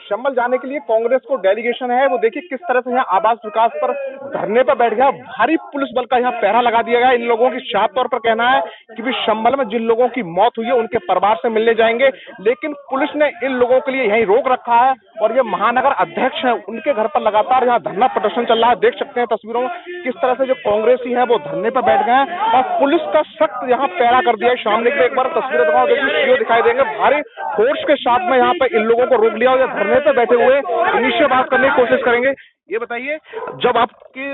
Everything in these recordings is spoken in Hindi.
संभल जाने के लिए कांग्रेस को डेलीगेशन है, वो देखिए किस तरह से यहाँ आवास विकास पर धरने पर बैठ गया। भारी पुलिस बल का यहाँ पहरा लगा दिया गया। इन लोगों की साफ तौर पर कहना है कि भी संभल में जिन लोगों की मौत हुई है उनके परिवार से मिलने जाएंगे, लेकिन पुलिस ने इन लोगों के लिए यहीं रोक रखा है। और ये महानगर अध्यक्ष है, उनके घर पर लगातार यहाँ धरना प्रदर्शन चल रहा है। देख सकते हैं तस्वीरों में किस तरह से जो कांग्रेसी है वो धरने पर बैठ गए हैं और पुलिस का सख्त यहाँ पहरा कर दिया है। सामने के एक बार तस्वीरें दिखाओ, देखिए सीओ दिखाई देंगे, भारी फोर्स के साथ में यहाँ पे इन लोगों को रोक लिया और धरने पे बैठे हुए इन्हीं से बात करने की कोशिश करेंगे। ये बताइए, जब आपके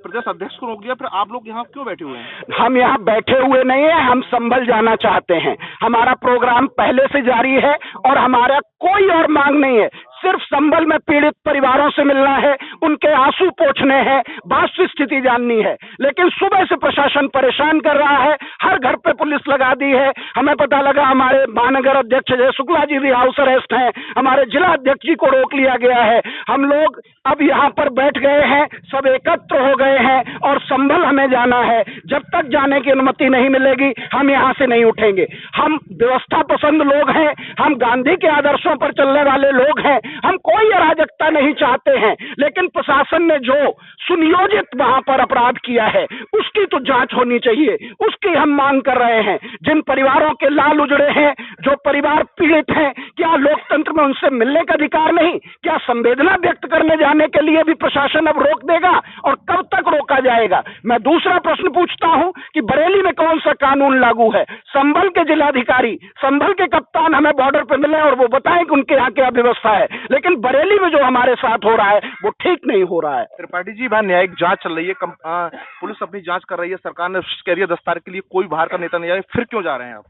प्रदेश अध्यक्ष को रोक दिया, फिर आप लोग यहाँ क्यों बैठे हुए हैं? हम यहाँ बैठे हुए नहीं है, हम संभल जाना चाहते हैं। हमारा प्रोग्राम पहले से जारी है और हमारा कोई और मांग नहीं है। सिर्फ संभल में पीड़ित परिवारों से मिलना है, उनके आंसू पोंछने हैं, वास्तविक स्थिति जाननी है। लेकिन सुबह से प्रशासन परेशान कर रहा है, हर घर पे पुलिस लगा दी है। हमें पता लगा हमारे महानगर अध्यक्ष जय शुक्ला जी भी हाउस अरेस्ट हैं, हमारे जिला अध्यक्ष जी को रोक लिया गया है। हम लोग अब यहाँ पर बैठ गए हैं, सब एकत्र हो गए हैं और संभल हमें जाना है। जब तक जाने की अनुमति नहीं मिलेगी हम यहाँ से नहीं उठेंगे। हम व्यवस्था पसंद लोग हैं, हम गांधी के आदर्शों पर चलने वाले लोग हैं, हम कोई अराजकता नहीं चाहते हैं। लेकिन प्रशासन ने जो सुनियोजित वहां पर अपराध किया है उसकी तो जांच होनी चाहिए, उसकी हम मांग कर रहे हैं। जिन परिवारों के लाल उजड़े हैं, जो परिवार पीड़ित हैं, क्या लोकतंत्र में उनसे मिलने का अधिकार नहीं? क्या संवेदना व्यक्त करने जाने के लिए भी प्रशासन अब रोक देगा और कब तक रोका जाएगा? मैं दूसरा प्रश्न पूछता हूं कि बरेली में कौन सा कानून लागू है? संभल के जिलाधिकारी, संभल के कप्तान हमें बॉर्डर पर मिले और वो बताएं कि उनके यहाँ क्या व्यवस्था है। लेकिन बरेली में जो हमारे साथ हो रहा है वो ठीक नहीं हो रहा है। त्रिपाठी जी, वहां न्यायिक जांच चल रही है, पुलिस अपनी जांच कर रही है, सरकार ने कह रही है 10 तारीख के लिए कोई बाहर का नेता नहीं आए, फिर क्यों जा रहे हैं आप?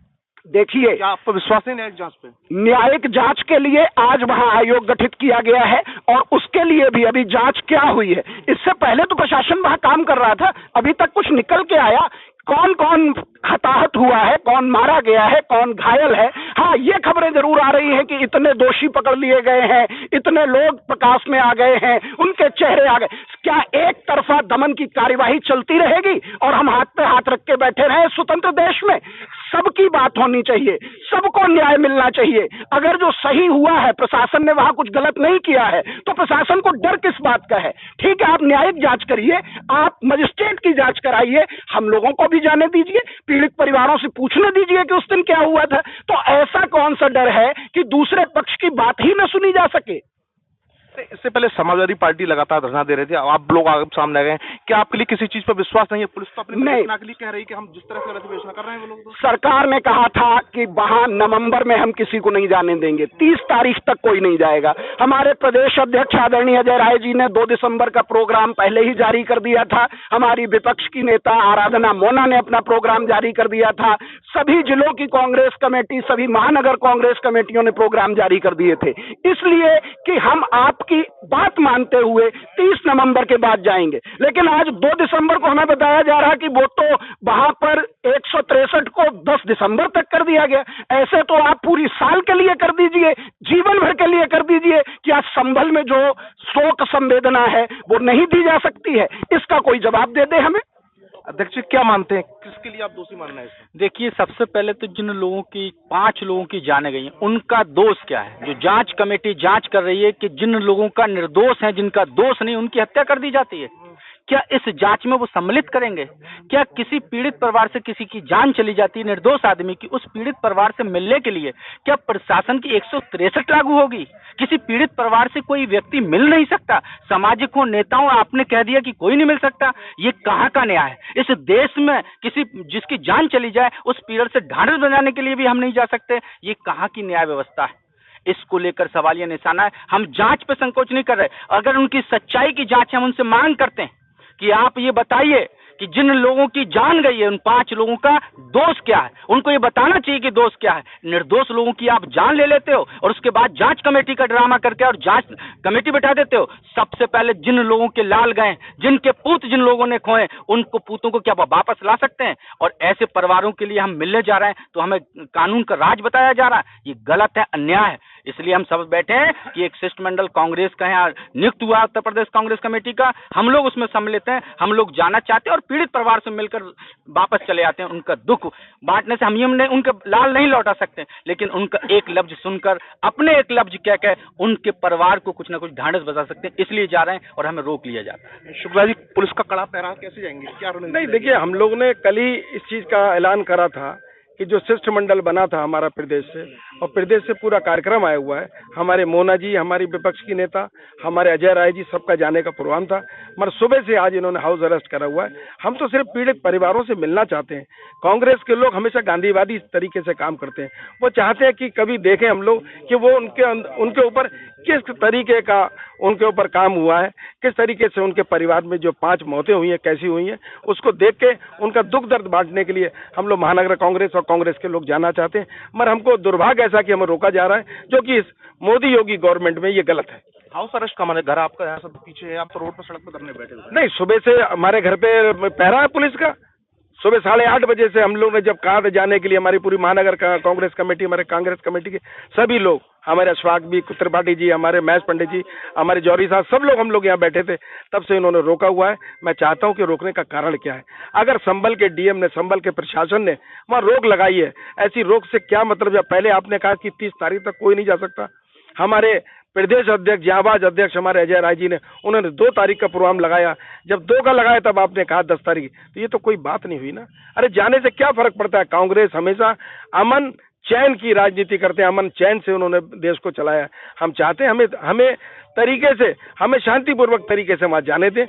देखिए, क्या आपको विश्वास नहीं न्यायिक जांच पे? न्यायिक जांच के लिए आज वहां आयोग गठित किया गया है और उसके लिए भी अभी जांच क्या हुई है। इससे पहले तो प्रशासन वहां काम कर रहा था, अभी तक कुछ निकल के आया? कौन कौन हताहत हुआ है, कौन मारा गया है, कौन घायल है? हाँ, ये खबरें जरूर आ रही हैं कि इतने दोषी पकड़ लिए गए हैं, इतने लोग प्रकाश में आ गए हैं, उनके चेहरे आ गए। क्या एक तरफा दमन की कार्यवाही चलती रहेगी और हम हाथ पे हाथ रख के बैठे रहे? स्वतंत्र देश में सबकी बात होनी चाहिए, सबको न्याय मिलना चाहिए। अगर जो सही हुआ है, प्रशासन ने वहां कुछ गलत नहीं किया है, तो प्रशासन को डर किस बात का है? ठीक है, आप न्यायिक जांच करिए, आप मजिस्ट्रेट की जांच कराइए, हम लोगों को भी जाने दीजिए, पीड़ित परिवारों से पूछने दीजिए कि उस दिन क्या हुआ था। तो ऐसा कौन सा डर है कि दूसरे पक्ष की बात ही न सुनी जा सके? इससे पहले समाजवादी पार्टी लगातार धरना दे रहे थे, आप लोग आगे सामने आ गए। क्या आपके लिए किसी चीज पर विश्वास नहीं है? पुलिस तो अपनी प्रतिष्ठा के लिए कह रही है कि हम जिस तरह से रिजर्वेशन कर रहे हैं वो लोग, सरकार ने कहा था कि वहां नवंबर में हम किसी को नहीं जाने देंगे, 30 तारीख तक कोई नहीं जाएगा। हमारे प्रदेश अध्यक्ष आदरणीय अजय राय जी ने 2 दिसंबर का प्रोग्राम पहले ही जारी कर दिया था। हमारी विपक्ष की नेता आराधना मोना ने अपना प्रोग्राम जारी कर दिया था। सभी जिलों की कांग्रेस कमेटी, सभी महानगर कांग्रेस कमेटियों ने प्रोग्राम जारी कर दिए थे, इसलिए कि हम आपकी बात मानते हुए 30 नवंबर के बाद जाएंगे। लेकिन आज 2 दिसंबर को हमें बताया जा रहा है कि वो तो वहां पर 163 को 10 दिसंबर तक कर दिया गया। ऐसे तो आप पूरी साल के लिए कर दीजिए, जीवन भर के लिए कर दीजिए। क्या संभल में जो शोक संवेदना है वो नहीं दी जा सकती है? इसका कोई जवाब दे दे हमें। अध्यक्ष क्या मानते हैं, किसके लिए आप दोषी मान रहे हैं? देखिए, सबसे पहले तो जिन लोगों की 5 लोगों की जाने गई हैं उनका दोष क्या है? जो जांच कमेटी जांच कर रही है कि जिन लोगों का निर्दोष है, जिनका दोष नहीं, उनकी हत्या कर दी जाती है। क्या इस जांच में वो सम्मिलित करेंगे? क्या किसी पीड़ित परिवार से किसी की जान चली जाती है निर्दोष आदमी की, उस पीड़ित परिवार से मिलने के लिए क्या प्रशासन की 163 लागू होगी? किसी पीड़ित परिवार से कोई व्यक्ति मिल नहीं सकता? सामाजिक हो, नेताओं, आपने कह दिया कि कोई नहीं मिल सकता। ये कहाँ का न्याय है? इस देश में किसी जिसकी जान चली जाए उस पीड़ित से ढांढस बजाने के लिए भी हम नहीं जा सकते? ये कहाँ की न्याय व्यवस्था है? इसको लेकर सवालिया निशाना है। हम जांच पे संकोच नहीं कर रहे। अगर उनकी सच्चाई की जांच हम उनसे मांग करते हैं कि आप ये बताइए कि जिन लोगों की जान गई है उन 5 लोगों का दोष क्या है, उनको ये बताना चाहिए कि दोष क्या है। निर्दोष लोगों की आप जान ले लेते हो और उसके बाद जांच कमेटी का ड्रामा करके और जांच कमेटी बैठा देते हो। सबसे पहले जिन लोगों के लाल गए, जिनके पूत जिन लोगों ने खोए, उनको पूतों को क्या वापस ला सकते हैं? और ऐसे परिवारों के लिए हम मिलने जा रहे हैं तो हमें कानून का राज बताया जा रहा है। ये गलत है, अन्याय है। इसलिए हम सब बैठे हैं कि एक शिष्टमंडल कांग्रेस का यहाँ नियुक्त हुआ उत्तर प्रदेश कांग्रेस कमेटी का, हम लोग उसमें सम्मिलित हैं, हम लोग जाना चाहते हैं और पीड़ित परिवार से मिलकर वापस चले आते हैं। उनका दुख बांटने से हम उनके लाल नहीं लौटा सकते, लेकिन उनका एक लफ्ज सुनकर, अपने एक लफ्ज कह के उनके परिवार को कुछ ना कुछ ढांढस बजा सकते हैं, इसलिए जा रहे हैं और हमें रोक लिया जाता है। शुक्ला जी, पुलिस का कड़ा पहरा कैसे जाएंगे, क्या रणनीति नहीं, देखिए, हम लोग ने कल ही इस चीज का ऐलान करा था कि जो शिष्टमंडल बना था हमारा प्रदेश से, और प्रदेश से पूरा कार्यक्रम आया हुआ है, हमारे मोना जी, हमारी विपक्ष की नेता, हमारे अजय राय जी, सबका जाने का प्रोग्राम था, मगर सुबह से आज इन्होंने हाउस अरेस्ट करा हुआ है। हम तो सिर्फ पीड़ित परिवारों से मिलना चाहते हैं। कांग्रेस के लोग हमेशा गांधीवादी तरीके से काम करते हैं, वो चाहते हैं कि कभी देखें हम लोग कि वो उनके ऊपर किस तरीके का उनके ऊपर काम हुआ है, किस तरीके से उनके परिवार में जो 5 मौतें हुई हैं कैसी हुई हैं, उसको देख के उनका दुख दर्द बांटने के लिए हम लोग महानगर कांग्रेस और कांग्रेस के लोग जाना चाहते हैं। मगर हमको दुर्भाग्य ऐसा कि हमें रोका जा रहा है, जो कि इस मोदी योगी गवर्नमेंट में ये गलत है। हाउस अरेस्ट का माने घर आपका यहाँ सब पीछे है, आप तो रोड पर सड़क पर धरने बैठे हुए। नहीं, सुबह से हमारे घर पे पहरा है पुलिस का। सुबह 8:30 बजे से हम लोग ने जब कहा था जाने के लिए, हमारी पूरी महानगर का कांग्रेस कमेटी, हमारे कांग्रेस कमेटी के सभी लोग, हमारे अशफाक भी, त्रिपाठी जी, हमारे महेश पंडित जी, हमारे जौहरी साहब, सब लोग हम लोग यहाँ बैठे थे, तब से इन्होंने रोका हुआ है। मैं चाहता हूँ कि रोकने का कारण क्या है। अगर संभल के डीएम ने, संभल के प्रशासन ने वहाँ रोक लगाई है, ऐसी रोक से क्या मतलब। जब पहले आपने कहा कि 30 तारीख तक कोई नहीं जा सकता, हमारे प्रदेश अध्यक्ष, जाबाज अध्यक्ष हमारे अजय राय जी ने, उन्होंने 2 तारीख का प्रोग्राम लगाया। जब 2 का लगाया तब आपने कहा 10 तारीख, तो ये तो कोई बात नहीं हुई ना। अरे जाने से क्या फर्क पड़ता है। कांग्रेस हमेशा अमन चैन की राजनीति करते हैं, अमन चैन से उन्होंने देश को चलाया। हम चाहते हैं हमें तरीके से, हमें शांतिपूर्वक तरीके से वहां जाने दें।